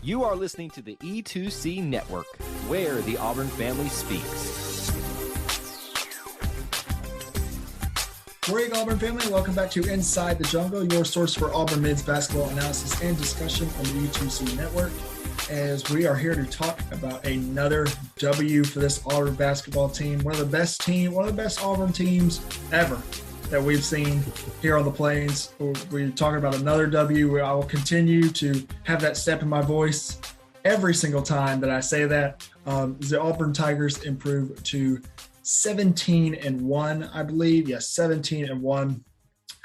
You are listening to the E2C Network, where the Auburn family speaks. Great Auburn family, welcome back to Inside the Jungle, your source for Auburn men's basketball analysis and discussion on the E2C Network. As we are here to talk about another W for this Auburn basketball team, one of the best Auburn teams ever that we've seen here on the Plains. We're talking about another W. I will continue to have that step in my voice every single time that I say that. The Auburn Tigers improve to 17-1, I believe. Yes, 17-1,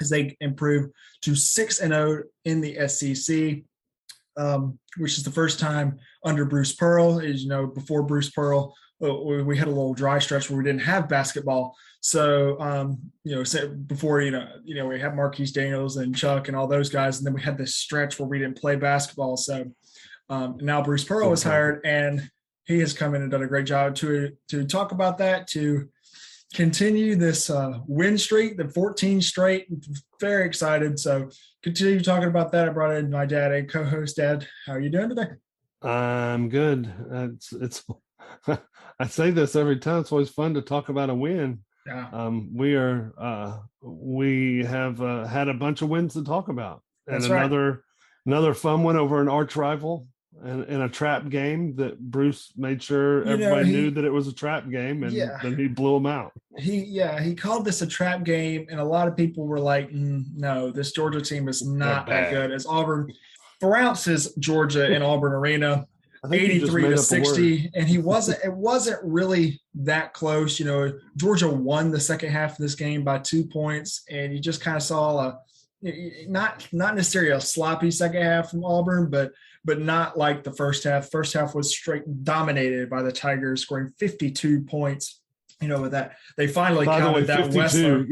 as they improve to 6-0 in the SEC, which is the first time under Bruce Pearl. As you know, before Bruce Pearl, we had a little dry stretch where we didn't have basketball. So, before, we had Marquise Daniels and Chuck and all those guys, and then we had this stretch where we didn't play basketball. So now Bruce Pearl was hired, and he has come in and done a great job to talk about that, to continue this win streak, the 14 straight. Very excited. So continue talking about that. I brought in my dad and co-host. Dad, how are you doing today? I'm good. It's I say this every time. It's always fun to talk about a win. Yeah. We have had a bunch of wins to talk about, and That's another fun one over an arch rival in a trap game that Bruce made sure everybody knew that it was a trap game, and then he blew them out. He called this a trap game, and a lot of people were like, no, this Georgia team is not that good. As Auburn flounces Georgia in Auburn Arena, 83-60, and it wasn't really that close. Georgia won the second half of this game by 2 points, and you just kind of saw not necessarily a sloppy second half from Auburn, but not like the first half. First half was straight dominated by the Tigers, scoring 52 points. With that, they finally counted that 52, Westler.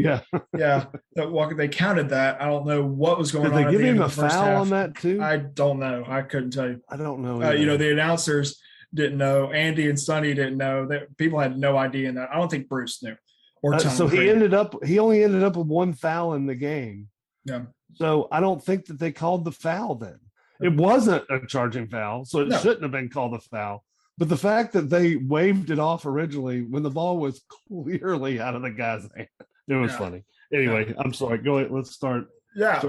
They counted that. I don't know what was going on. Did they give him a foul on that too? I don't know. I couldn't tell you. I don't know. The announcers didn't know. Andy and Sonny didn't know. That people had no idea in that. I don't think Bruce knew. Or Tom so Green. he only ended up with one foul in the game. Yeah. So I don't think that they called the foul then. It wasn't a charging foul, so it shouldn't have been called a foul. But the fact that they waved it off originally when the ball was clearly out of the guy's hand, it was funny. Anyway, I'm sorry. Go ahead. Let's start. Yeah,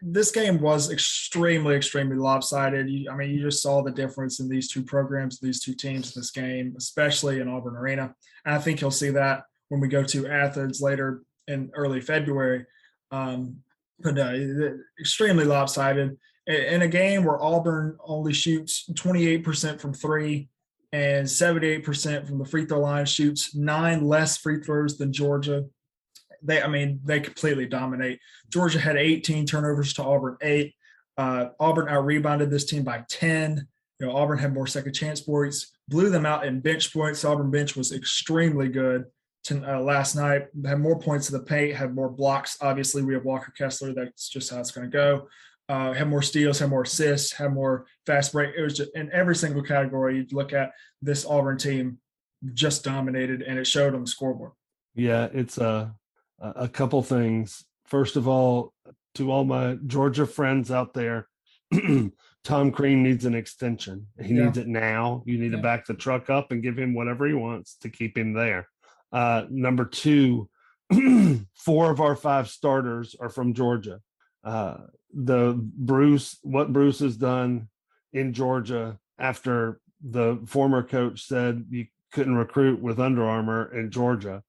this game was extremely, extremely lopsided. You just saw the difference in these two programs, these two teams in this game, especially in Auburn Arena. And I think you'll see that when we go to Athens later in early February. Extremely lopsided. In a game where Auburn only shoots 28% from three and 78% from the free throw line, shoots 9 less free throws than Georgia. They completely dominate. Georgia had 18 turnovers to Auburn 8. Auburn out-rebounded this team by 10. Auburn had more second chance points, blew them out in bench points. Auburn bench was extremely good last night. Had more points to the paint, had more blocks. Obviously, we have Walker Kessler. That's just how it's going to go. Had more steals, had more assists, had more fast break. It was just in every single category you'd look at, this Auburn team just dominated, and it showed on the scoreboard. Yeah, it's a couple things. First of all, to all my Georgia friends out there, Tom Crean needs an extension. He needs it now. You need to back the truck up and give him whatever he wants to keep him there. Number two, 4 of our 5 starters are from Georgia. What Bruce has done in Georgia after the former coach said you couldn't recruit with Under Armour in Georgia.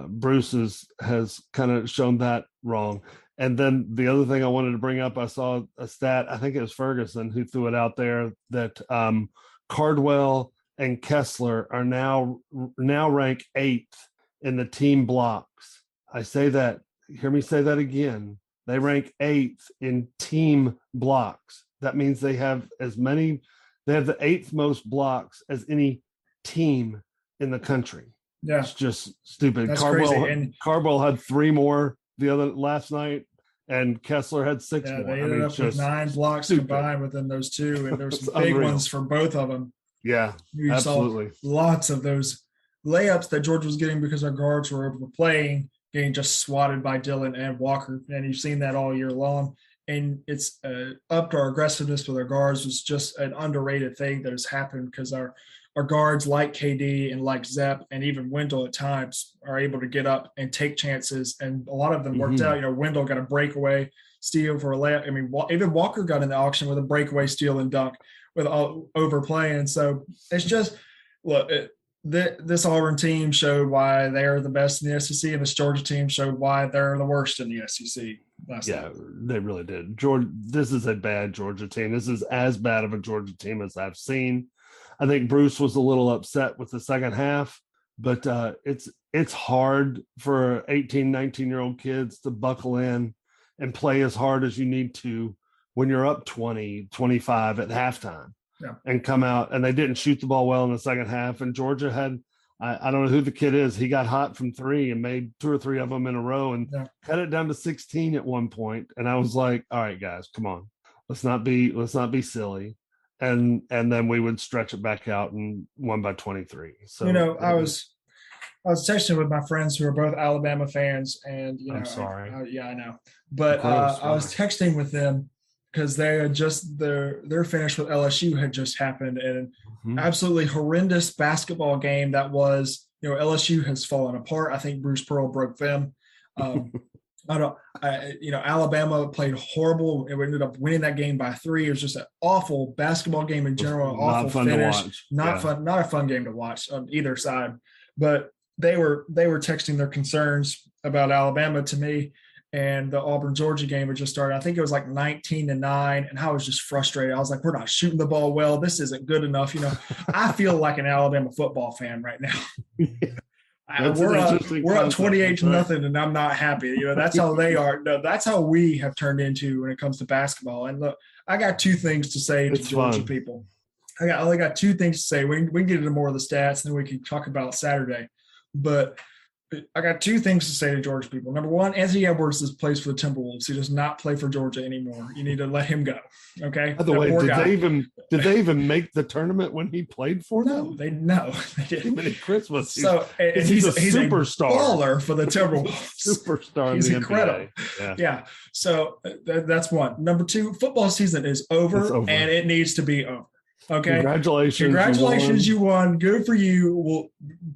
Bruce has kind of shown that wrong. And then the other thing I wanted to bring up, I saw a stat, I think it was Ferguson who threw it out there, that Cardwell and Kessler are now ranked 8th in the team blocks. I say that, hear me say that again. They rank 8th in team blocks. That means they have the 8th most blocks as any team in the country. Yeah. It's just stupid. That's crazy. Cardwell had 3 more the other last night, and Kessler had 6 more. They ended up with 9 blocks combined within those two, and there's some big ones for both of them. Yeah, you absolutely. Saw lots of those layups that Georgia was getting because our guards were overplaying, getting just swatted by Dillon and Walker, and you've seen that all year long. and it's upped our aggressiveness with our guards was just an underrated thing that has happened because our guards like KD and like Zepp and even Wendell at times are able to get up and take chances, and a lot of them worked out. Wendell got a breakaway steal for a layup. I mean, even Walker got in the auction with a breakaway steal and dunk with overplaying. So it's just look. This Auburn team showed why they're the best in the SEC, and this Georgia team showed why they're the worst in the SEC last night. They really did. This is a bad Georgia team. This is as bad of a Georgia team as I've seen. I think Bruce was a little upset with the second half, but it's hard for 18, 19-year-old kids to buckle in and play as hard as you need to when you're up 20, 25 at halftime. Yeah. And come out, and they didn't shoot the ball well in the second half. And Georgia had, I don't know who the kid is. He got hot from three and made 2 or 3 of them in a row and cut it down to 16 at one point. And I was like, all right, guys, come on, let's not be silly. And then we would stretch it back out and won by 23. So I was texting with my friends who are both Alabama fans, and I'm sorry. I know, but I was texting with them because they had just their finish with LSU had just happened, and absolutely horrendous basketball game that was. LSU has fallen apart. I think Bruce Pearl broke them. Alabama played horrible, and we ended up winning that game by 3. It was just an awful basketball game in general. Awful fun finish. To watch. Not a fun game to watch on either side. But they were texting their concerns about Alabama to me. And the Auburn-Georgia game had just started. I think it was like 19-9, and I was just frustrated. I was like, we're not shooting the ball well. This isn't good enough. I feel like an Alabama football fan right now. We're up 28-0, and I'm not happy. That's how they are. No, that's how we have turned into when it comes to basketball. And look, I got 2 things to say to Georgia people. I only got 2 things to say. We can get into more of the stats, and then we can talk about Saturday. But I got 2 things to say to Georgia people. Number one, Anthony Edwards plays for the Timberwolves. He does not play for Georgia anymore. You need to let him go. Okay. By the way, did they even make the tournament when he played for them? No, they didn't. Many Christmas. So he's a superstar, baller for the Timberwolves. Superstar. He's in the incredible. NBA. Yeah. So that's one. Number 2, football season is over, and it needs to be over. Okay. Congratulations, you won. Good for you. Well,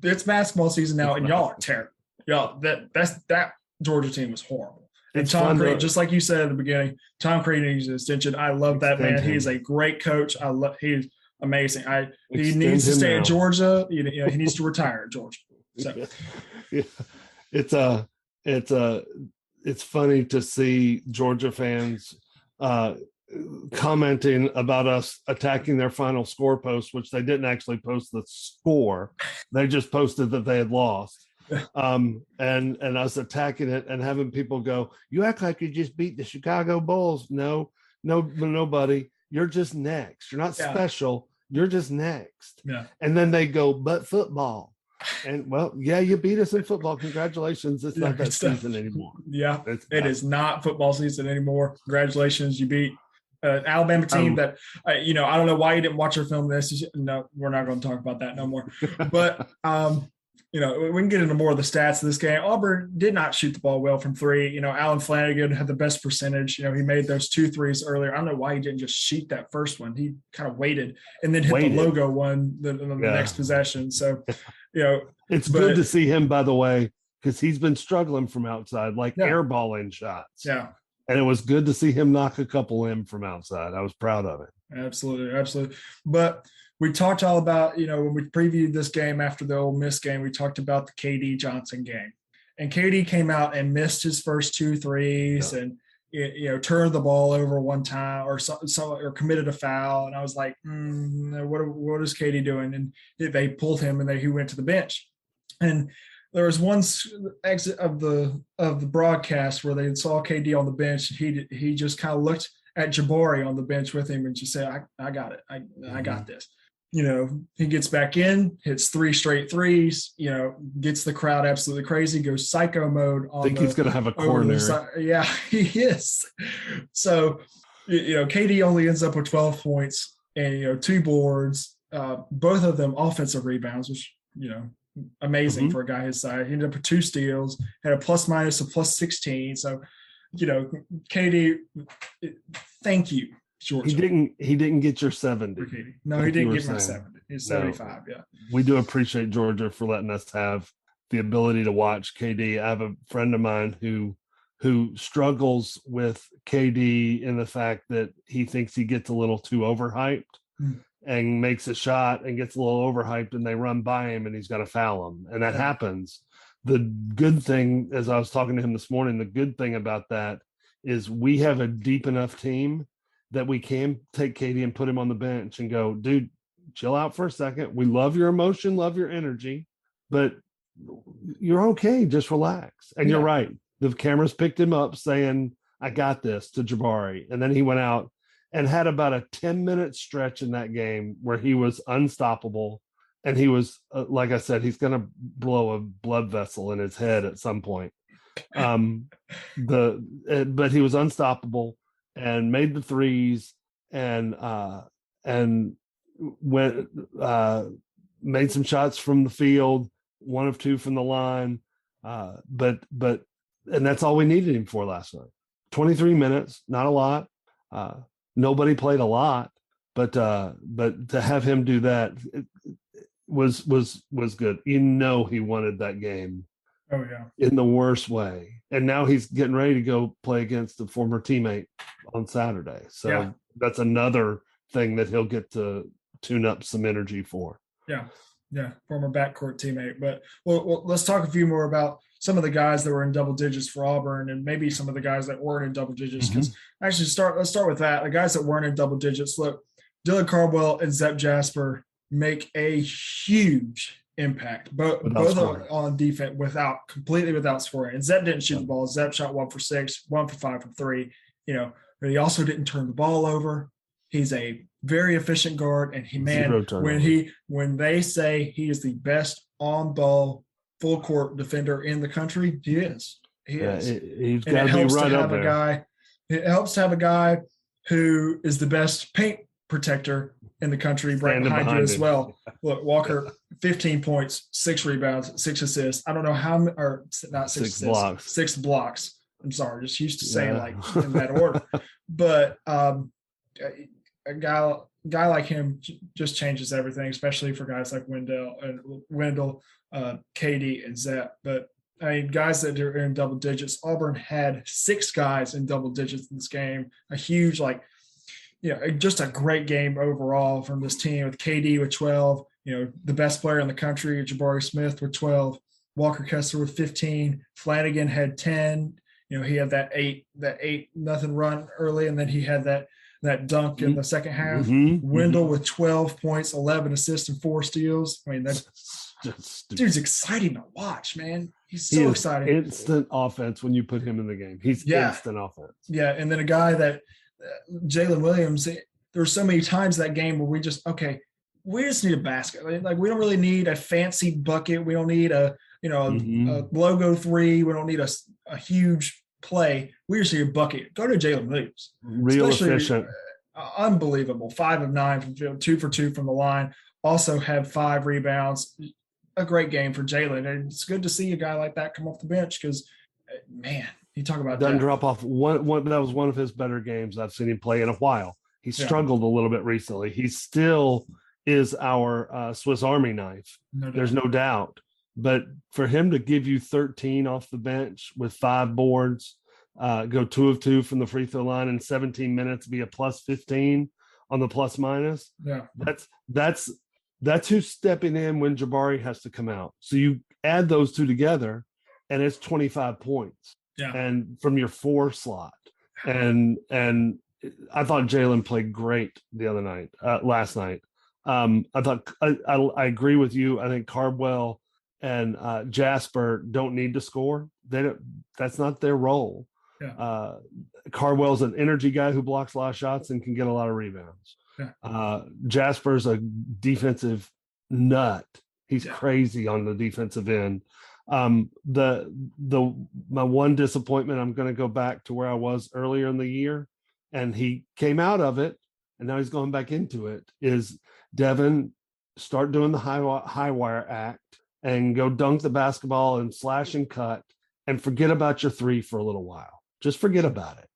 it's basketball season now, and y'all are terrible. Y'all, that Georgia team was horrible. And Tom Crean, just like you said at the beginning, Tom Crean needs an extension. I love that man. He's a great coach. He's amazing. He needs to stay at Georgia. He needs to retire at Georgia. So. It's funny to see Georgia fans commenting about us attacking their final score post, which they didn't actually post the score. They just posted that they had lost. And us attacking it and having people go, you act like you just beat the Chicago Bulls. No, nobody. You're just next. You're not special. You're just next. Yeah. And then they go, but football. And you beat us in football. Congratulations. It's not that season anymore. Yeah, it is not football season anymore. Congratulations. You beat Alabama team that, I don't know why you didn't watch our film. No, we're not going to talk about that no more. But, we can get into more of the stats of this game. Auburn did not shoot the ball well from 3. Alan Flanagan had the best percentage. He made those 2 threes earlier. I don't know why he didn't just shoot that first one. He kind of waited and then hit the logo one the next possession. So, it's good to see him, by the way, because he's been struggling from outside, airballing shots. Yeah. And it was good to see him knock a couple in from outside. I was proud of it. Absolutely. But we talked all about, when we previewed this game after the Ole Miss game, we talked about the KD Johnson game. And KD came out and missed his first 2 threes and, turned the ball over one time or committed a foul. And I was like, what is KD doing? And they pulled him and he went to the bench. And there was one exit of the broadcast where they saw KD on the bench. He just kind of looked at Jabari on the bench with him and just said, I got it. I got this. He gets back in, hits 3 straight threes, gets the crowd absolutely crazy, goes psycho mode. I think he's going to have a coronary. Yeah, he is. So, KD only ends up with 12 points and, 2 boards, both of them offensive rebounds, which, amazing for a guy his size. He ended up with 2 steals, had a plus minus of plus 16. So, KD, thank you, Georgia. He didn't get your 70. No, he didn't get my 70. He's 75. Yeah. We do appreciate Georgia for letting us have the ability to watch KD. I have a friend of mine who struggles with KD in the fact that he thinks he gets a little too overhyped and makes a shot and gets a little overhyped, and they run by him and he's got to foul him. And that happens. The good thing, as I was talking to him this morning, the good thing about that is we have a deep enough team that we can take KD and put him on the bench and go, dude, chill out for a second. We love your emotion, love your energy, but you're okay. Just relax. And you're right. The cameras picked him up saying, I got this, to Jabari. And then he went out and had about a 10-minute stretch in that game where he was unstoppable. And he was, like I said, he's going to blow a blood vessel in his head at some point. But he was unstoppable and made the threes and went made some shots from the field, 1 of 2 from the line. But that's all we needed him for last night. 23 minutes, not a lot. Nobody played a lot, but to have him do that was good. He wanted that game. Oh yeah. In the worst way. And now he's getting ready to go play against a former teammate on Saturday. So that's another thing that he'll get to tune up some energy for. Yeah. Yeah. Former backcourt teammate. But well, let's talk a few more about some of the guys that were in double digits for Auburn and maybe some of the guys that weren't in double digits. Because actually let's start with that. The guys that weren't in double digits, look, Dylan Cardwell and Zep Jasper make a huge impact, both on defense completely without scoring. And Zep didn't shoot the ball. Zep shot 1 for 6, 1 for 5 from 3. But he also didn't turn the ball over. He's a very efficient guard, and when they say he is the best on ball full court defender in the country, he is. He is. He's got to be right up there. It helps to have a guy who is the best paint protector in the country right behind you as well. Look, Walker, 15 points, 6 rebounds, 6 assists. I don't know how many, or not 6 assists, blocks. 6 blocks. I'm sorry, just used to saying like in that order. But a guy like him just changes everything, especially for guys like Wendell, KD, and Zep. But I mean, guys that are in double digits. Auburn had 6 guys in double digits in this game. A huge just a great game overall from this team, with KD with 12, the best player in the country, Jabari Smith with 12, Walker Kessler with 15, Flanagan had 10. He had that 8-0 run early, and then he had that dunk in the second half. Wendell with 12 points, 11 assists, and 4 steals. I mean, dude's exciting to watch, man. He's so exciting. Instant offense when you put him in the game. He's instant offense. Yeah, and then a guy that Jalen Williams, there's so many times that game where we just need a basket. Like, we don't really need a fancy bucket. We don't need a logo 3. We don't need a huge play. We just need a bucket. Go to Jalen Williams. Real efficient. Unbelievable. 5 of 9 from field, 2 for 2 from the line. Also had 5 rebounds. A great game for Jalen. And it's good to see a guy like that come off the bench because, man, you talk about doesn't drop off. One that was one of his better games I've seen him play in a while. He struggled a little bit recently. He still is our Swiss Army knife. There's no doubt. But for him to give you 13 off the bench with 5 boards, go 2 of 2 from the free throw line in 17 minutes, be a plus 15 on the plus minus. Yeah, that's who's stepping in when Jabari has to come out. So you add those 2 together, and it's 25 points. Yeah, and from your 4 slot, and I thought Jalen played great the other night, last night. I thought I agree with you. I think Cardwell and Jasper don't need to score. That's not their role. Yeah. Cardwell's an energy guy who blocks a lot of shots and can get a lot of rebounds. Yeah. Jasper's a defensive nut. He's crazy on the defensive end. My one disappointment, I'm going to go back to where I was earlier in the year, and he came out of it, and now he's going back into it, is Devin, start doing the high wire act and go dunk the basketball and slash and cut and forget about your 3 for a little while. Just forget about it.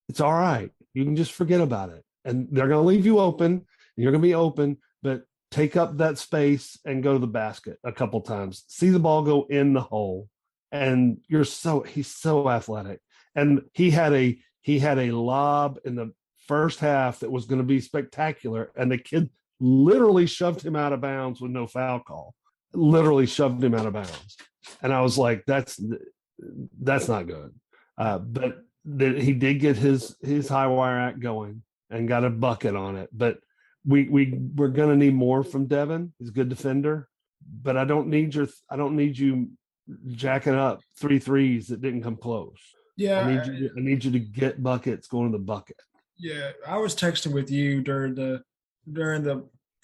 It's all right. You can just forget about it. And they're going to leave you open. And you're going to be open, but take up that space and go to the basket a couple times. See the ball go in the hole. And he's so athletic. And he had a lob in the first half that was going to be spectacular. And the kid literally shoved him out of bounds with no foul call. Literally shoved him out of bounds. And I was like, that's not good. But he did get his high wire act going and got a bucket on it. But we're going to need more from Devin. He's a good defender, but I don't need you jacking up 3 threes that didn't come close. Yeah. I need you to get buckets going to the bucket. Yeah. I was texting with you during the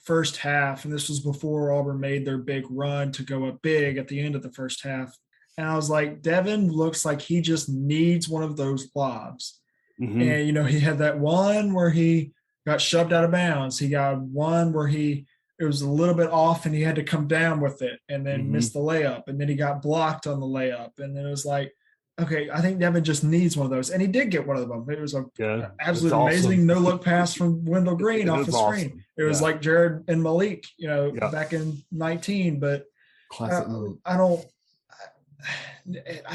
first half, and this was before Auburn made their big run to go up big at the end of the first half. And I was like, Devin looks like he just needs one of those lobs. Mm-hmm. And, he had that one where he got shoved out of bounds. He got one where it was a little bit off and he had to come down with it and then missed the layup. And then he got blocked on the layup. And then it was like, okay, I think Devin just needs one of those. And he did get one of them. It was an absolutely amazing no-look pass from Wendell Green off the screen. Awesome. It was like Jared and Malik, back in 19. But I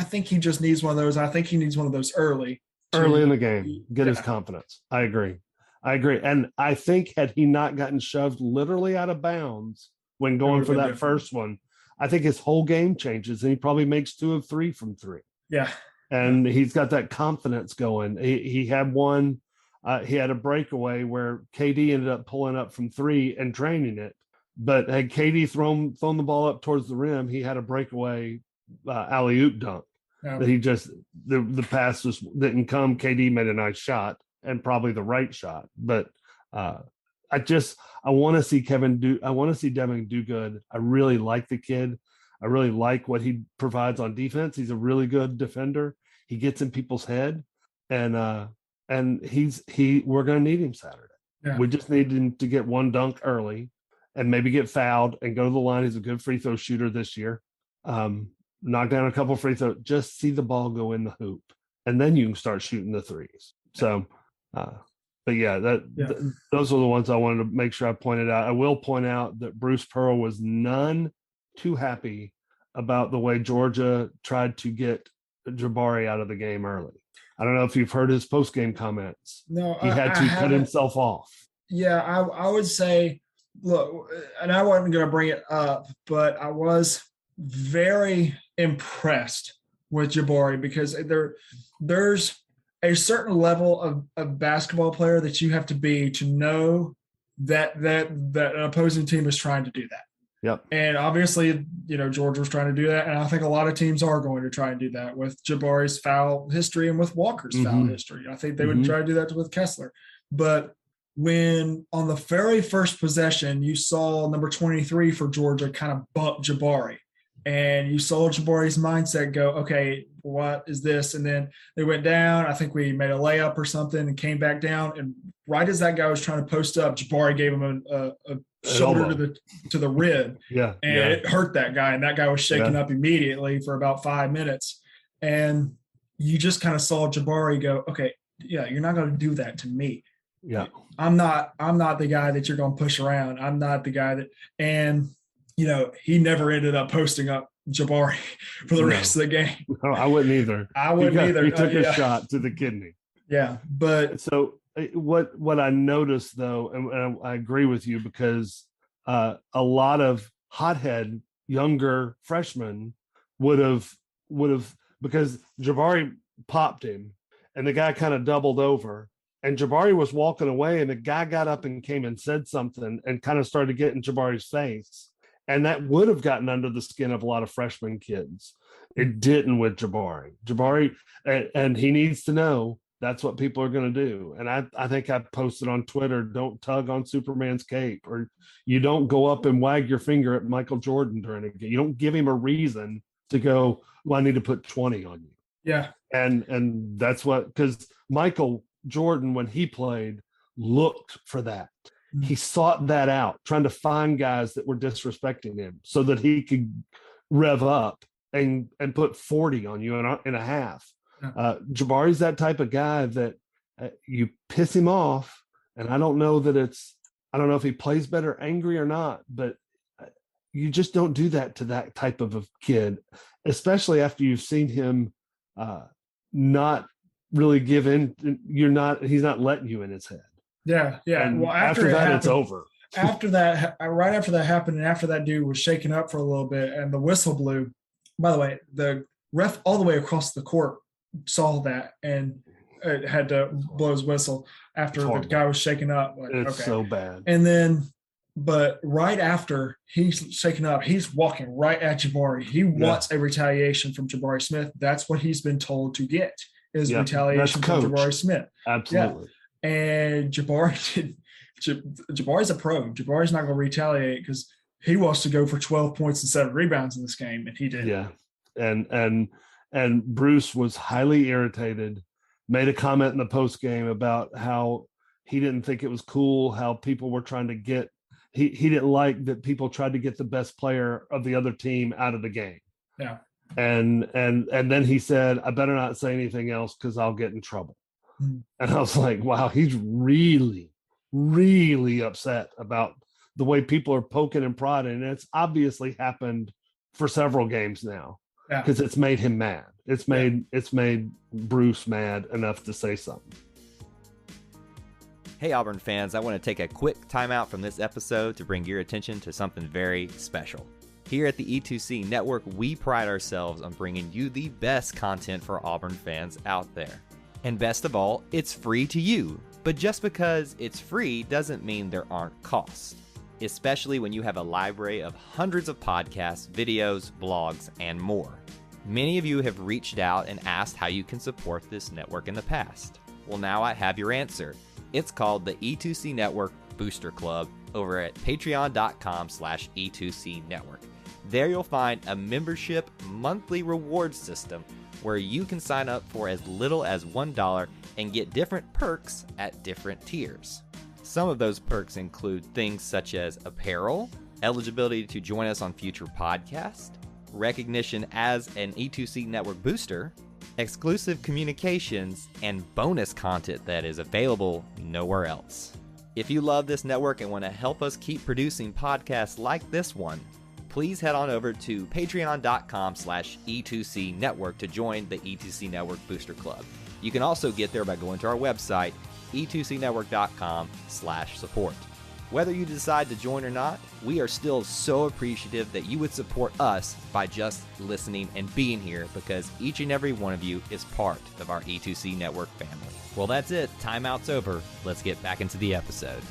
think he just needs one of those. I think he needs one of those early in the game. Get his confidence. I agree. And I think had he not gotten shoved literally out of bounds when going for that first one, I think his whole game changes and he probably makes 2 of 3 from 3. Yeah. And he's got that confidence going. He had one, he had a breakaway where KD ended up pulling up from 3 and draining it. But had KD thrown the ball up towards the rim, he had a breakaway alley-oop dunk. Yeah. That he just, the pass just didn't come. KD made a nice shot and probably the right shot. But I want to see Devin do good. I really like the kid. I really like what he provides on defense. He's a really good defender. He gets in people's head, and we're going to need him Saturday. Yeah. We just need him to get one dunk early, and maybe get fouled and go to the line. He's a good free throw shooter this year. Knock down a couple free throws. Just see the ball go in the hoop, and then you can start shooting the threes. So, but yeah, those are the ones I wanted to make sure I pointed out. I will point out that Bruce Pearl was none too happy about the way Georgia tried to get Jabari out of the game early. I don't know if you've heard his post-game comments. No, he had to cut himself off. Yeah, I would say, look, and I wasn't going to bring it up, but I was very impressed with Jabari because there's a certain level of basketball player that you have to be to know that an opposing team is trying to do that. Yep. And obviously, Georgia was trying to do that. And I think a lot of teams are going to try and do that with Jabari's foul history and with Walker's foul history. I think they would try to do that with Kessler. But when on the very first possession, you saw number 23 for Georgia kind of bump Jabari. And you saw Jabari's mindset go, okay, what is this? And then they went down. I think we made a layup or something and came back down. And right as that guy was trying to post up, Jabari gave him a shoulder to the rib. Yeah. And it hurt that guy. And that guy was shaken up immediately for about 5 minutes. And you just kind of saw Jabari go, okay, yeah, you're not going to do that to me. Yeah. I'm not the guy that you're going to push around. I'm not the guy that, and he never ended up posting up Jabari for the rest of the game. No, I wouldn't either. He took a shot to the kidney. Yeah. But so what I noticed though, and I agree with you because a lot of hothead younger freshmen would have because Jabari popped him and the guy kind of doubled over and Jabari was walking away and the guy got up and came and said something and kind of started getting Jabari's face. And that would have gotten under the skin of a lot of freshman kids. It didn't with Jabari. And he needs to know that's what people are going to do. And I think I posted on Twitter, don't tug on Superman's cape, or you don't go up and wag your finger at Michael Jordan during a game. You don't give him a reason to go, well, I need to put 20 on you. Yeah. And that's because Michael Jordan, when he played, looked for that. He sought that out, trying to find guys that were disrespecting him so that he could rev up and put 40 on you in a half. Jabari's that type of guy that you piss him off, and I don't know if he plays better angry or not, but you just don't do that to that type of a kid, especially after you've seen him not really give in. He's not letting you in his head. Yeah. And well, after that, it's over. After that, right after that happened, and after that dude was shaken up for a little bit and the whistle blew, by the way, the ref all the way across the court saw that and had to blow his whistle after the guy was shaken up. Like, it's so bad. And then, but right after he's shaken up, he's walking right at Jabari. He wants a retaliation from Jabari Smith. That's what he's been told to get is retaliation from Jabari Smith. Absolutely. Yeah. And Jabari's a pro. Jabari's not going to retaliate because he wants to go for 12 points and 7 rebounds in this game, and he did. Yeah, and Bruce was highly irritated. Made a comment in the post game about how he didn't think it was cool how people were trying to get. He didn't like that people tried to get the best player of the other team out of the game. Yeah, and then he said, "I better not say anything else because I'll get in trouble." Mm-hmm. And I was like, "Wow, he's really." Really upset about the way people are poking and prodding. And it's obviously happened for several games now because it's made him mad. It's made Bruce mad enough to say something. Hey, Auburn fans, I want to take a quick timeout from this episode to bring your attention to something very special. Here at the E2C Network, we pride ourselves on bringing you the best content for Auburn fans out there. And best of all, it's free to you. But just because it's free doesn't mean there aren't costs, especially when you have a library of hundreds of podcasts, videos, blogs, and more. Many of you have reached out and asked how you can support this network in the past. Well, now I have your answer. It's called the E2C Network Booster Club over at patreon.com/E2C Network. There you'll find a membership monthly reward system where you can sign up for as little as $1 and get different perks at different tiers. Some of those perks include things such as apparel, eligibility to join us on future podcasts, recognition as an E2C Network booster, exclusive communications, and bonus content that is available nowhere else. If you love this network and want to help us keep producing podcasts like this one, please head on over to patreon.com/E2C Network to join the E2C Network Booster Club. You can also get there by going to our website, e2cnetwork.com/support. Whether you decide to join or not, we are still so appreciative that you would support us by just listening and being here because each and every one of you is part of our E2C Network family. Well, that's it. Timeout's over. Let's get back into the episode.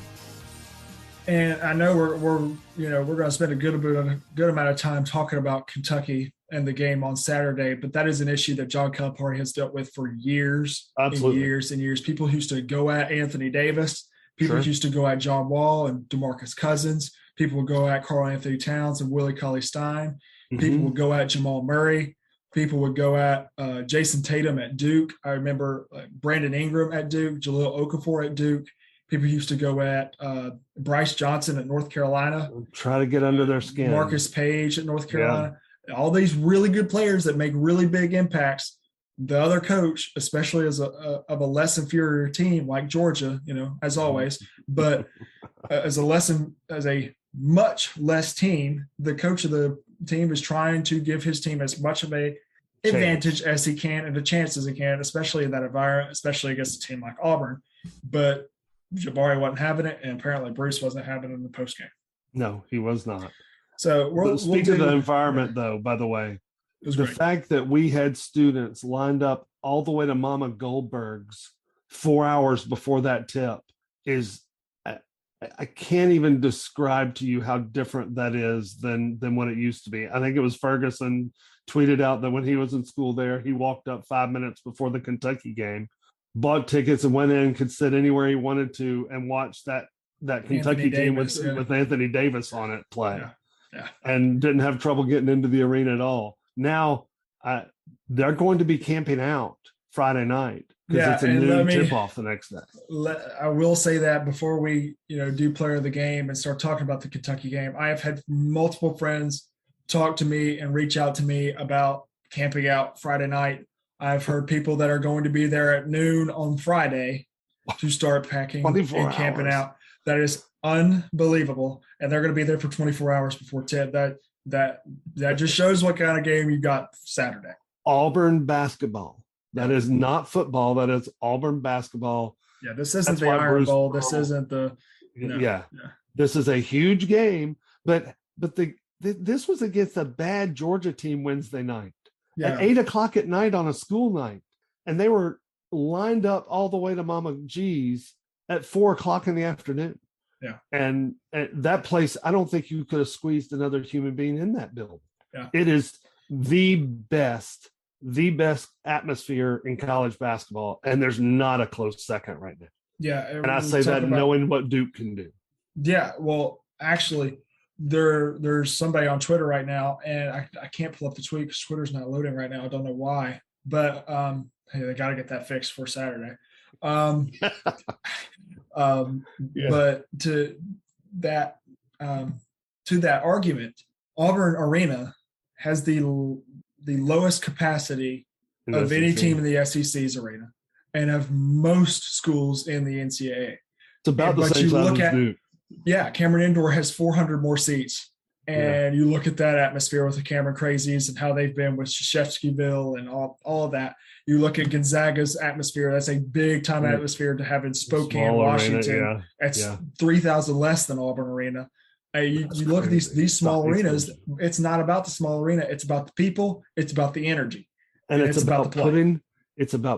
And I know we're going to spend a good amount of time talking about Kentucky and the game on Saturday, but that is an issue that John Calipari has dealt with for years and years and years. People used to go at Anthony Davis. People used to go at John Wall and DeMarcus Cousins. People would go at Karl Anthony Towns and Willie Cauley-Stein. Mm-hmm. People would go at Jamal Murray. People would go at Jason Tatum at Duke. I remember Brandon Ingram at Duke, Jahlil Okafor at Duke. People used to go at Bryce Johnson at North Carolina. Try to get under their skin. Marcus Page at North Carolina. Yeah. All these really good players that make really big impacts. The other coach, especially as of a less inferior team like Georgia, as always, but as a much less team, the coach of the team is trying to give his team as much of a advantage as he can and a chance as he can, especially in that environment, especially against a team like Auburn. But Jabari wasn't having it, and apparently Bruce wasn't having it in the postgame. No, he was not. So speaking of the environment, though, by the way, the fact that we had students lined up all the way to Mama Goldberg's 4 hours before that tip is, I can't even describe to you how different that is than what it used to be. I think it was Ferguson tweeted out that when he was in school there, he walked up 5 minutes before the Kentucky game, bought tickets and went in, could sit anywhere he wanted to and watch that Kentucky team with Anthony Davis on it play. Yeah. And didn't have trouble getting into the arena at all. Now they're going to be camping out Friday night because it's a noon tip-off the next day. I will say that before we do player of the game and start talking about the Kentucky game, I have had multiple friends talk to me and reach out to me about camping out Friday night. I've heard people that are going to be there at noon on Friday to start packing and 24 camping hours. out. That is unbelievable. And they're going to be there for 24 hours before tip. That just shows what kind of game you got Saturday. Auburn basketball. That is not football. That is Auburn basketball. Yeah, this isn't That's the why Iron Bruce Bowl. Pearl- This isn't the yeah. This is a huge game, but this was against a bad Georgia team Wednesday night at 8:00 at night on a school night, and they were lined up all the way to Mama G's at 4:00 in the afternoon. Yeah, and that place, I don't think you could have squeezed another human being in that building. Yeah, it is the best atmosphere in college basketball, and there's not a close second right now. Yeah, and I say that knowing what Duke can do. Yeah, well, actually, there's somebody on Twitter right now, and I can't pull up the tweet because Twitter's not loading right now. I don't know why, but hey, they got to get that fixed for Saturday. But to that argument, Auburn Arena has the lowest capacity of any team in the SEC's arena, and of most schools in the NCAA. It's about the same size as Duke. Yeah, Cameron Indoor has 400 more seats. And you look at that atmosphere with the Cameron Crazies and how they've been with Shefskyville and all of that. You look at Gonzaga's atmosphere. That's a big-time atmosphere to have in Spokane, Washington. Arena, That's 3,000 less than Auburn Arena. You look at these small arenas. It's not about the small arena. It's about the people. It's about the energy. And it's about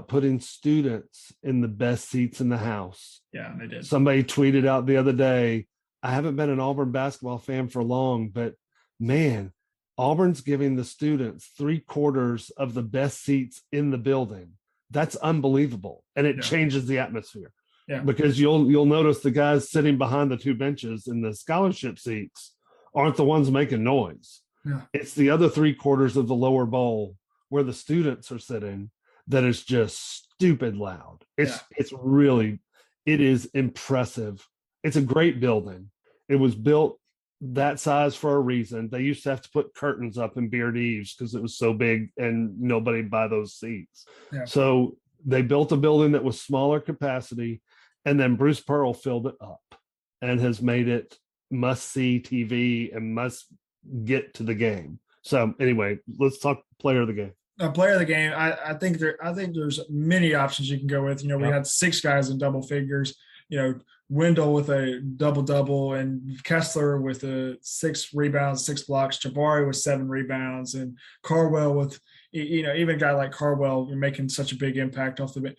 putting students in the best seats in the house. Yeah, they did. Somebody tweeted out the other day, I haven't been an Auburn basketball fan for long, but man, Auburn's giving the students 3/4 of the best seats in the building. That's unbelievable. And it changes the atmosphere. Yeah. Because you'll notice the guys sitting behind the two benches in the scholarship seats aren't the ones making noise. Yeah. It's the other 3/4 of the lower bowl where the students are sitting that is just stupid loud. It is impressive. It's a great building. It was built that size for a reason. They used to have to put curtains up in Beard Eaves because it was so big and nobody'd buy those seats. Yeah. So they built a building that was smaller capacity, and then Bruce Pearl filled it up and has made it must-see TV and must get to the game. So anyway, let's talk player of the game. Player of the game, I think there's many options you can go with. We had 6 guys in double figures. Wendell with a double-double, and Kessler with 6 rebounds, 6 blocks. Jabari with 7 rebounds, and Carwell with, even a guy like Carwell making such a big impact off the bench.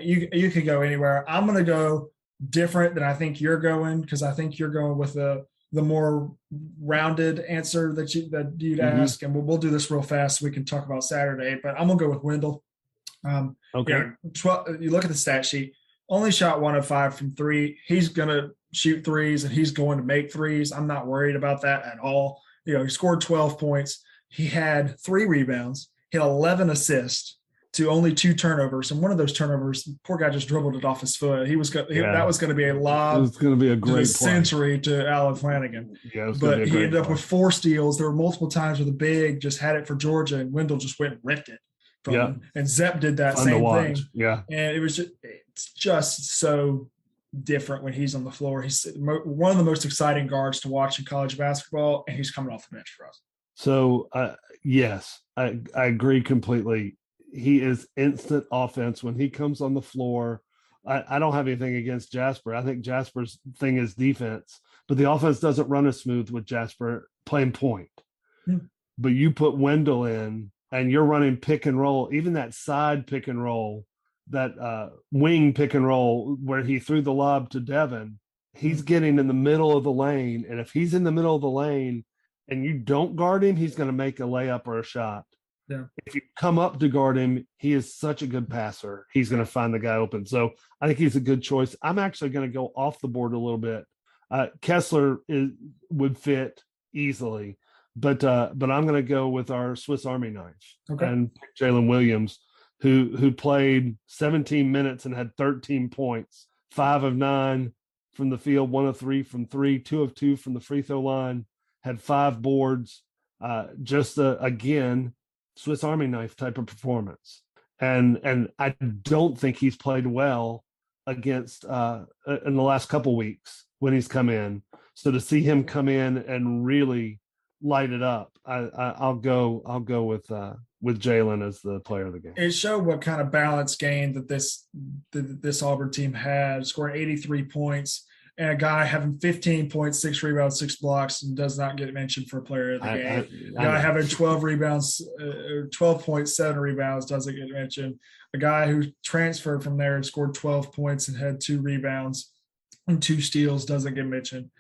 You could go anywhere. I'm going to go different than I think you're going, because I think you're going with the more rounded answer that you'd ask, and we'll do this real fast so we can talk about Saturday. But I'm gonna go with Wendell. Okay. You look at the stat sheet. Only shot 1 of 5 from 3. He's gonna shoot threes and he's going to make threes. I'm not worried about that at all. He scored 12 points. He had 3 rebounds. He had 11 assists to only 2 turnovers, and one of those turnovers, poor guy just dribbled it off his foot. That was going to be a lob. It was going to be a great century to Alan Flanagan. Yeah, but he ended up with 4 steals. There were multiple times where the big just had it for Georgia, and Wendell just went and ripped it from him. And Zepp did that same thing. Yeah, and it's just so different when he's on the floor. He's one of the most exciting guards to watch in college basketball, and he's coming off the bench for us. So yes, I agree completely. He is instant offense when he comes on the floor. I don't have anything against Jasper. I think Jasper's thing is defense, but the offense doesn't run as smooth with Jasper playing point. But you put Wendell in and you're running pick and roll, even that side pick and roll, that wing pick and roll where he threw the lob to Devin, he's getting in the middle of the lane. And if he's in the middle of the lane and you don't guard him, he's going to make a layup or a shot. Yeah. If you come up to guard him, he is such a good passer. He's going to find the guy open. So I think he's a good choice. I'm actually going to go off the board a little bit. Kessler would fit easily, but I'm going to go with our Swiss Army knife and Jalen Williams, who played 17 minutes and had 13 points, 5 of 9 from the field, 1 of 3 from 3, 2 of 2 from the free throw line, had 5 boards. Again, Swiss Army knife type of performance. and I don't think he's played well against in the last couple weeks when he's come in. So to see him come in and really light it up, I'll go with Jalen as the player of the game. It showed what kind of balanced game that this Auburn team had, scoring 83 points, and a guy having 15 points, 6 rebounds, 6 blocks, and does not get mentioned for player of the game. A guy having 12 rebounds, 12.7 rebounds doesn't get mentioned. A guy who transferred from there and scored 12 points and had 2 rebounds and 2 steals doesn't get mentioned.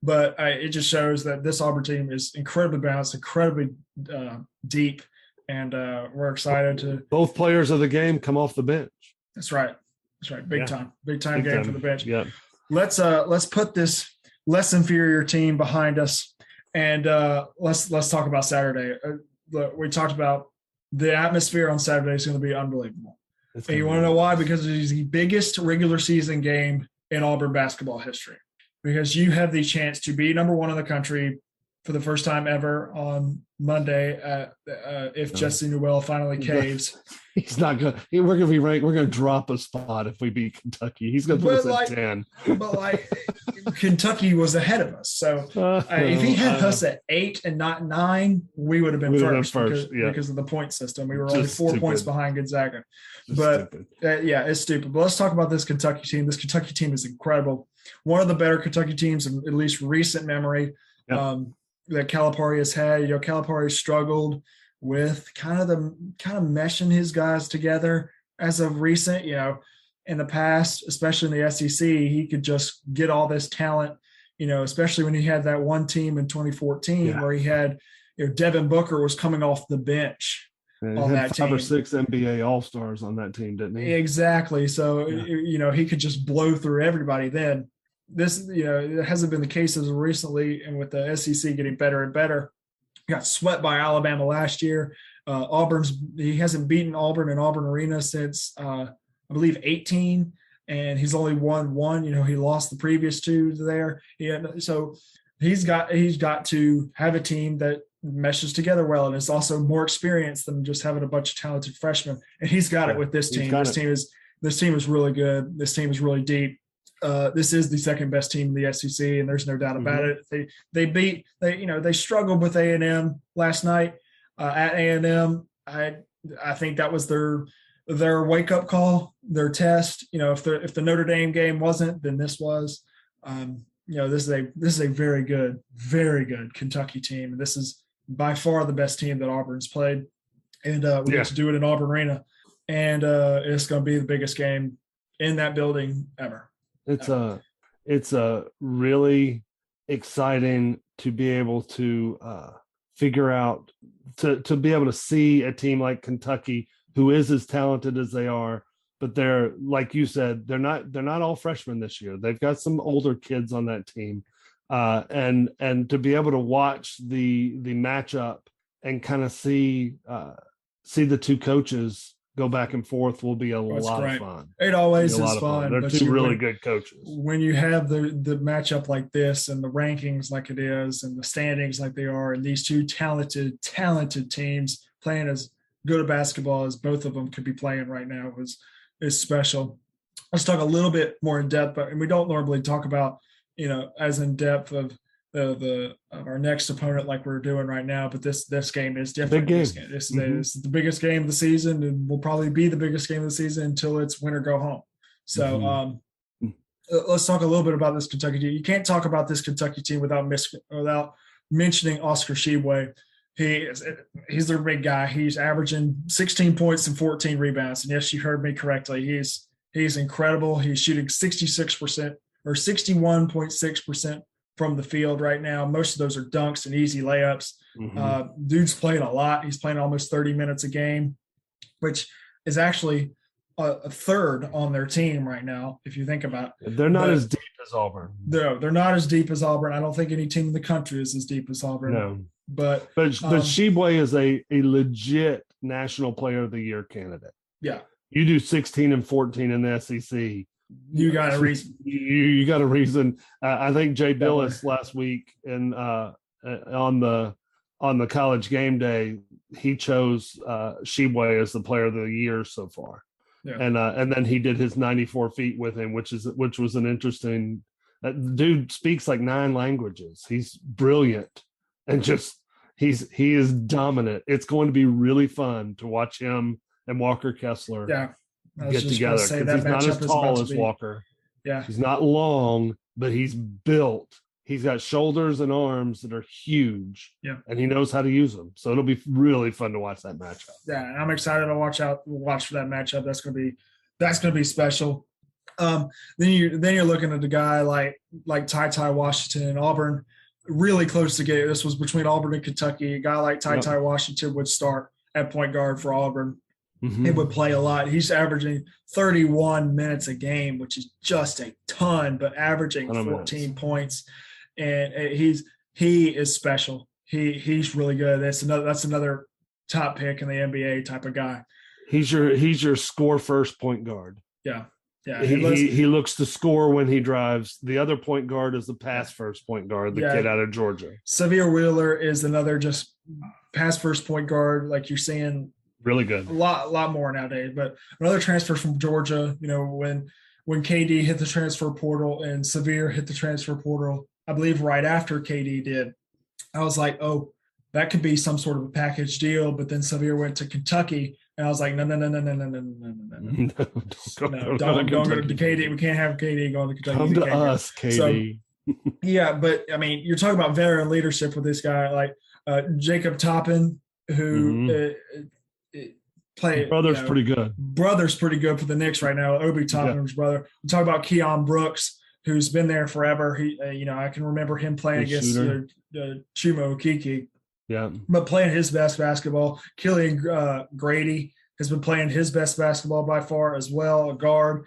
But it just shows that this Auburn team is incredibly balanced, incredibly deep, and we're excited to. Both players of the game come off the bench. That's right. Big time game for the bench. Yeah. Let's put this less inferior team behind us, and let's talk about Saturday. We talked about the atmosphere on Saturday is going to be unbelievable. And you want to know why? Because it is the biggest regular season game in Auburn basketball history. Because you have the chance to be number 1 in the country for the first time ever on Monday if Jesse Newell finally caves. He's not good. We're going to be ranked. We're going to drop a spot if we beat Kentucky. He's going to put us at 10. But Kentucky was ahead of us. So if he had us at 8 and not 9, we would have been first because of the point system. We were only 4 points behind Gonzaga. It's stupid. But let's talk about this Kentucky team. This Kentucky team is incredible. One of the better Kentucky teams in at least recent memory that Calipari has had. Calipari struggled with kind of meshing his guys together as of recent. In the past, especially in the SEC, he could just get all this talent, especially when he had that one team in 2014 where he had, Devin Booker was coming off the bench on that team. 5 or 6 NBA All-Stars on that team, didn't he? Exactly. So, he could just blow through everybody then. This, it hasn't been the case as of recently, and with the SEC getting better and better. Got swept by Alabama last year. He hasn't beaten Auburn in Auburn Arena since I believe 18, and he's only won 1. He lost the previous 2 there. So he's got to have a team that meshes together well, and it's also more experience than just having a bunch of talented freshmen. And he's got it with this team. This team is really good. This team is really deep. This is the second best team in the SEC, and there's no doubt about it. They struggled with A&M last night at A&M. I think that was their wake up call, their test. If the Notre Dame game wasn't, then this was. This is a very good Kentucky team, and this is by far the best team that Auburn's played. And we get to do it in Auburn Arena, and it's going to be the biggest game in that building ever. It's a really exciting to be able to figure out to be able to see a team like Kentucky, who is as talented as they are, but they're, like you said, they're not all freshmen this year. They've got some older kids on that team, and to be able to watch the matchup and kind of see the 2 coaches go back and forth will be a lot of fun. It always is fun. They're 2 really good coaches. When you have the matchup like this and the rankings like it is and the standings like they are, and these 2 talented teams playing as good a basketball as both of them could be playing right now is special. Let's talk a little bit more in depth, and we don't normally talk about, as in depth of our next opponent like we're doing right now, but this game is different. Big game. This is the biggest game of the season, and will probably be the biggest game of the season until it's win or go home. So let's talk a little bit about this Kentucky team. You can't talk about this Kentucky team without mentioning Oscar Tshiebwe. He's their big guy. He's averaging 16 points and 14 rebounds. And yes, you heard me correctly. He's incredible. He's shooting 66% or 61.6% from the field right now. Most of those are dunks and easy layups. Dude's playing a lot. He's playing almost 30 minutes a game, which is actually a third on their team right now, if you think about it. They're not as deep as Auburn. No, they're not as deep as Auburn. I don't think any team in the country is as deep as Auburn. No. But Tshiebwe is a legit National Player of the Year candidate. Yeah. You do 16 and 14 in the SEC. You got a reason. You got a reason. I think Jay Billis last week on the on the College Game Day, he chose Sheboy as the player of the year so far. Yeah. And then he did his 94 feet with him, which was an interesting. Dude speaks like 9 languages. He's brilliant, and he is dominant. It's going to be really fun to watch him and Walker Kessler get together, because he's not as tall as Walker. Yeah, he's not long, but he's built. He's got shoulders and arms that are huge, and he knows how to use them. So it'll be really fun to watch that matchup. Yeah, and I'm excited to watch for that matchup. That's gonna be special. Then you're looking at a guy like Ty Washington and Auburn, really close to get. This was between Auburn and Kentucky. A guy like Ty Washington would start at point guard for Auburn. Mm-hmm. He would play a lot. He's averaging 31 minutes a game, which is just a ton, but averaging 14 points. And he is special. He's really good. That's another top pick in the NBA type of guy. He's your score first point guard. Yeah. Yeah. He looks to score when he drives. The other point guard is the pass first point guard, the kid out of Georgia. Xavier Wheeler is another just pass first point guard, like you're seeing. Really good. A lot more nowadays. But another transfer from Georgia, when KD hit the transfer portal and Xavier hit the transfer portal, I believe right after KD did, I was like, oh, that could be some sort of a package deal. But then Xavier went to Kentucky, and I was like, no. Don't go to KD. We can't have KD going to Kentucky. Come to us, KD. So, but I mean, you're talking about veteran leadership with this guy, like Jacob Toppin, who brother's pretty good. Brother's pretty good for the Knicks right now. Obi Toppin's brother. We talk about Keon Brooks, who's been there forever. He, I can remember him playing against Chuma Okeke. Yeah. But playing his best basketball. Killian Grady has been playing his best basketball by far as well, a guard.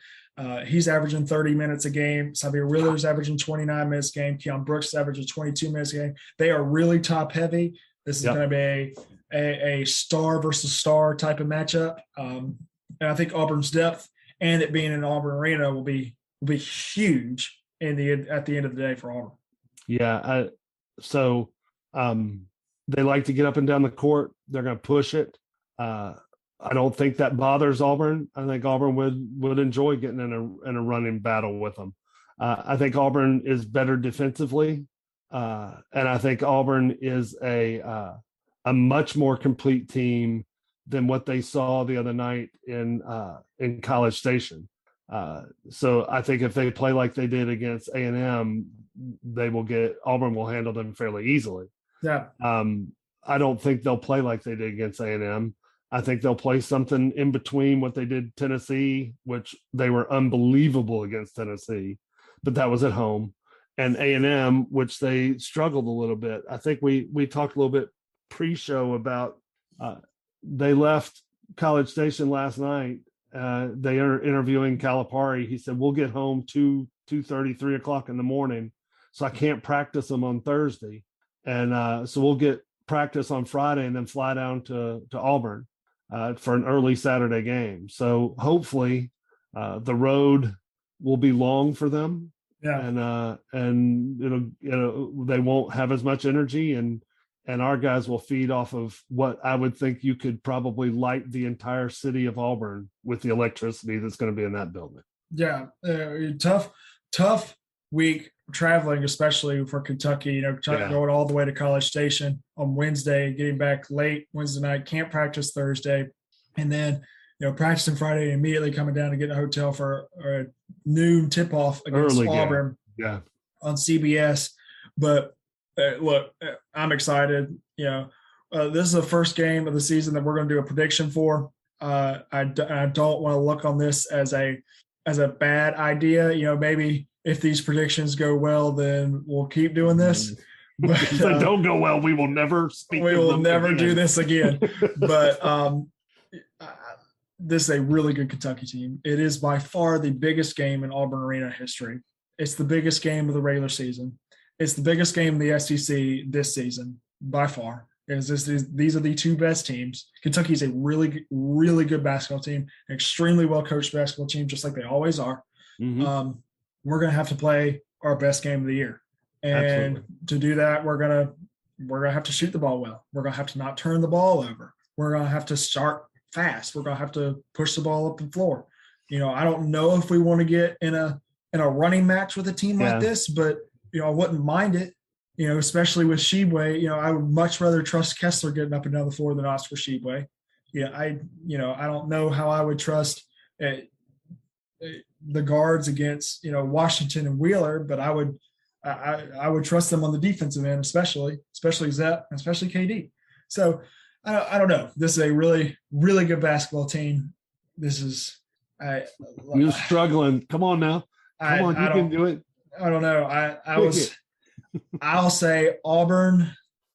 He's averaging 30 minutes a game. Xavier Wheeler's averaging 29 minutes a game. Keon Brooks is averaging 22 minutes a game. They are really top heavy. This is going to be a star versus star type of matchup. And I think Auburn's depth and it being in Auburn Arena will be huge at the end of the day for Auburn. Yeah. They like to get up and down the court. They're going to push it. I don't think that bothers Auburn. I think Auburn would enjoy getting in a running battle with them. I think Auburn is better defensively. And I think Auburn is a much more complete team than what they saw the other night in College Station. So I think if they play like they did against A&M, Auburn will handle them fairly easily. Yeah. I don't think they'll play like they did against A&M. I think they'll play something in between what they did Tennessee, which they were unbelievable against Tennessee, but that was at home, and A&M, which they struggled a little bit. I think we talked a little bit pre-show about they left College Station last night. They are interviewing Calipari. He said, we'll get home 2:30, 3 o'clock in the morning, so I can't practice them on Thursday. And so we'll get practice on Friday and then fly down to Auburn for an early Saturday game. So hopefully the road will be long for them. Yeah. And they won't have as much energy, and our guys will feed off of what I would think you could probably light the entire city of Auburn with the electricity that's going to be in that building. Yeah. Tough week traveling, especially for Kentucky, going all the way to College Station on Wednesday, getting back late Wednesday night, can't practice Thursday, and then practicing Friday, immediately coming down to get a hotel for a noon tip-off against Auburn on CBS. But look, I'm excited. This is the first game of the season that we're going to do a prediction for. I don't want to look on this as a bad idea. Maybe if these predictions go well, then we'll keep doing this. But if they don't go well, we will never speak. We will never do this again. But this is a really good Kentucky team. It is by far the biggest game in Auburn Arena history. It's the biggest game of the regular season. It's the biggest game in the SEC this season by far. These are the two best teams. Kentucky is a really, really good basketball team, an extremely well-coached basketball team, just like they always are. Mm-hmm. We're going to have to play our best game of the year. And to do that, we're going we're going to have to shoot the ball well. We're going to have to not turn the ball over. We're going to have to start fast. We're going to have to push the ball up the floor. I don't know if we want to get in a running match with a team like this, but, I wouldn't mind it, especially with Shibwe. I would much rather trust Kessler getting up and down the floor than Oscar Shibwe. I don't know how I would trust the guards against, Washington and Wheeler, but I would trust them on the defensive end, especially Zep, especially KD. So I don't know. This is a really, really good basketball team. This is you're struggling. Come on now. Come on, you can do it. I don't know. I'll say Auburn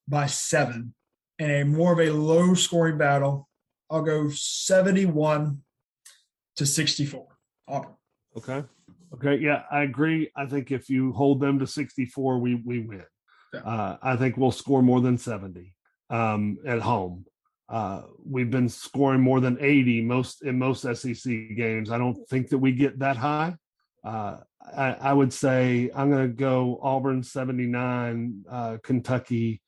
by 7 in a more of a low scoring battle. I'll go 71-64. Auburn. Okay. Yeah, I agree. I think if you hold them to 64, we win. Yeah. I think we'll score more than 70 at home. We've been scoring more than 80 in most SEC games. I don't think that we get that high. I would say I'm going to go Auburn 79, Kentucky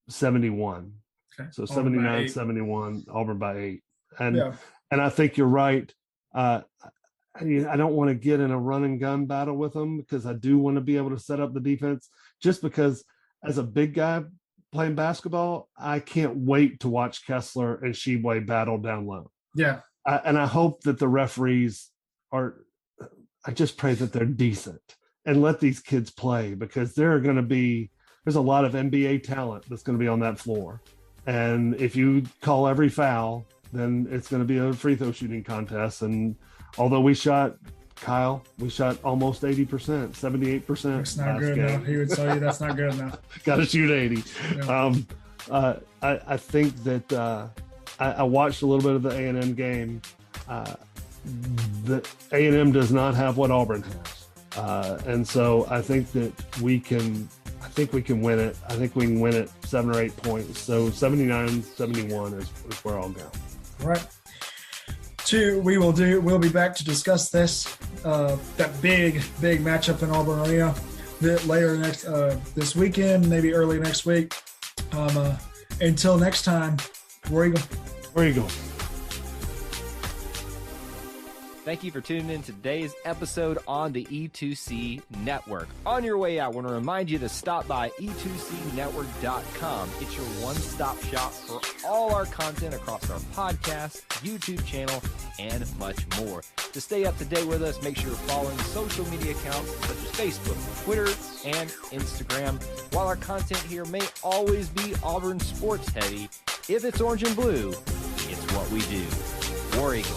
71. Okay. So 79-71, Auburn by 8. And I think you're right. I don't want to get in a run and gun battle with them because I do want to be able to set up the defense, just because as a big guy playing basketball, I can't wait to watch Kessler and Shibwe battle down low. Yeah. And I hope that the referees I just pray that they're decent and let these kids play, because there's a lot of NBA talent that's going to be on that floor. And if you call every foul, then it's going to be a free throw shooting contest. And although we shot almost 80%, 78%. That's not good enough. He would tell you that's not good enough. Got to shoot 80. Yeah. I think that I watched a little bit of the A&M game. The A&M does not have what Auburn has. And so I think that we can win it. I think we can win it 7 or 8 points. So 79-71 is where I'll go. All right. We'll be back to discuss that big matchup in Auburn Arena a bit later this weekend, maybe early next week. Until next time, War Eagle. War Eagle. Thank you for tuning in to today's episode on the E2C Network. On your way out, I want to remind you to stop by e2cnetwork.com. It's your one-stop shop for all our content across our podcast, YouTube channel, and much more. To stay up to date with us, make sure you're following social media accounts such as Facebook, Twitter, and Instagram. While our content here may always be Auburn sports heavy, if it's orange and blue, it's what we do. War Eagle.